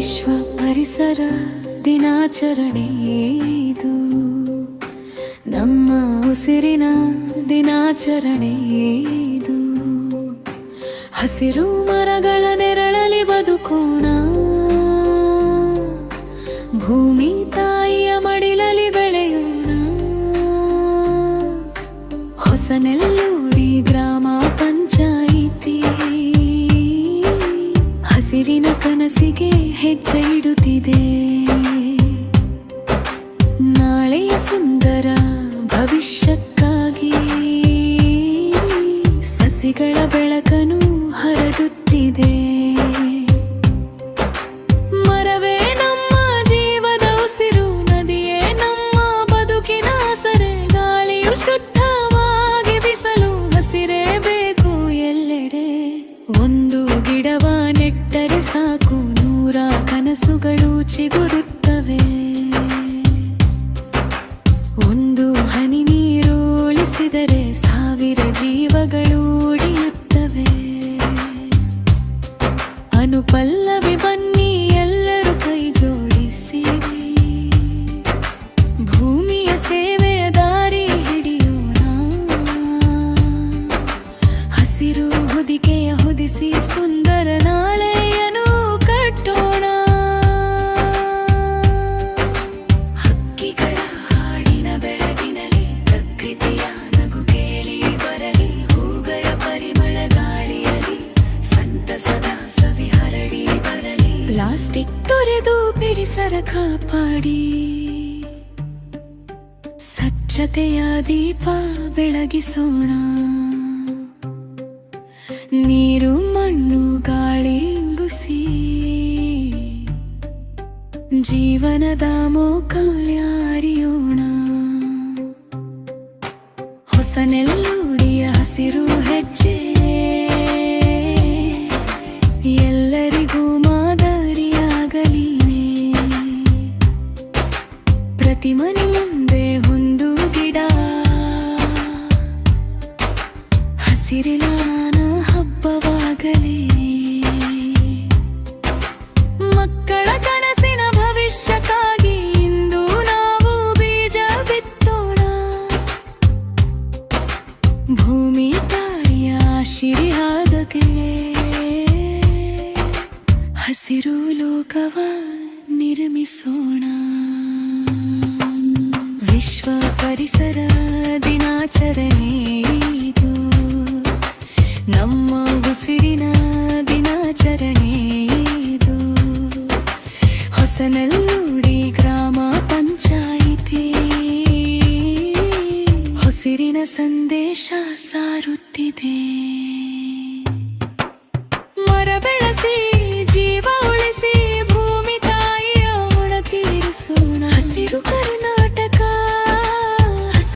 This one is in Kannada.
ವಿಶ್ವ ಪರಿಸರ ದಿನಾಚರಣೆ ಇದು, ನಮ್ಮ ಉಸಿರಿನ ದಿನಾಚರಣೆ ಇದು. ಹಸಿರು ಮರಗಳ ನೆರಳಲಿ ಬದುಕೋಣ, ಭೂಮಿ ತಾಯಿಯ ಮಡಿಲಲ್ಲಿ ಬೆಳೆಯೋಣ. ಹೊಸನೆಲ್ಲೂಡಿ ಗ್ರಾಮ ಪಂಚಾಯಿತಿ ಹಸಿರಿನ ಕನಸಿಗೆ ಹೆಜ್ಜೆ ಇಡುತ್ತಿದೆ. ನಾಳೆಯ ಸುಂದರ ಭವಿಷ್ಯಕ್ಕಾಗಿ ಸಸಿಗಳ ಬೆಳಕನ್ನು ಹರಡುತ್ತಿದೆ. ಮರವೇ ನಮ್ಮ ಜೀವದ ಉಸಿರು, ನದಿಯೇ ನಮ್ಮ ಬದುಕಿನ ಆಸರೆ. ಗಾಳಿಯು ಶುದ್ಧವಾಗಿ ಬಿಸಲು, ಹಸಿರೇ ಬೇಕು ಎಲ್ಲೆಡೆ. ಒಂದು ಗಿಡವ ನೆಟ್ಟರೆ ಸಾಕು, 100 ಕನಸುಗಳು ಚಿಗುರುತ್ತವೆ. ಒಂದು ಹನಿ ನೀರು ಉಳಿಸಿದರೆ 1000 ಜೀವಗಳು ಉಳಿಯುತ್ತವೆ. ಅನುಪಲ್ಲವಿ ಬನ್ನಿ ಎಲ್ಲರೂ ಕೈ ಜೋಡಿಸಿ, ಭೂಮಿಯ ಸೇವೆಯ ದಾರಿ ಹಿಡಿಯೋಣ. ಹಸಿರು ಹೊದಿಕೆಯ ಹೊದಿಸಿ ಸುಂದರ ನಾಳೆಯನ್ನು ಕಟ್ಟೋಣ. ಹಕ್ಕಿಗಳ ಹಾಡಿನ ಬೆಳಗಿನಲ್ಲಿ ಪ್ರಕೃತಿಯ ನಗು ಕೇಳಿ ಬರಲಿ. ಹೂಗಳ ಪರಿಮಳ ಗಾಳಿಯಲ್ಲಿ ಸಂತಸದ ಸವಿ ಹರಡಿ ಬರಲಿ. ಪ್ಲಾಸ್ಟಿಕ್ ತೊರೆದು ಪರಿಸರ ಕಾಪಾಡಿ, ಸ್ವಚ್ಛತೆಯ ದೀಪ ಬೆಳಗಿಸೋಣ. ನೀರು ಮಣ್ಣು ಗಾಳಿ ಬುಸಿ, ಜೀವನದ ಮೌಲ್ಯ ಅರಿಯೋಣ. ಹೊಸನೆಲ್ಲೂಡಿಯ ಹಸಿರು ಹೆಜ್ಜೆ ಎಲ್ಲರಿಗೂ ಮಾದರಿಯಾಗಲಿ. ಪ್ರತಿ ಮನೆ ಮುಂದೆ ಒಂದು ಗಿಡ, ಹಸಿರಿನ ಹಬ್ಬವಾಗಲಿ. ಮಕ್ಕಳ ಕನಸಿನ ಭವಿಷ್ಯಕ್ಕಾಗಿ ಇಂದು ನಾವು ಬೀಜ ಬಿತ್ತೋಣ. ಭೂಮಿ ತಾಯಿಯ ಆಶೀರ್ವಾದಕ್ಕೆ ಹಸಿರು ಲೋಕವ ನಿರ್ಮಿಸೋಣ. ವಿಶ್ವ ಪರಿಸರ ದಿನಾಚರಣೆ ಇದು, ನಮ್ಮ ಉಸಿರಿನ ದಿನಾಚರಣೆ ಇದು. ಹೊಸನೆಲ್ಲೂಡಿ ಗ್ರಾಮ ಪಂಚಾಯಿತಿ ಹಸಿರಿನ ಸಂದೇಶ ಸಾರುತ್ತಿದೆ. ಮರ ಬೆಳೆಸಿ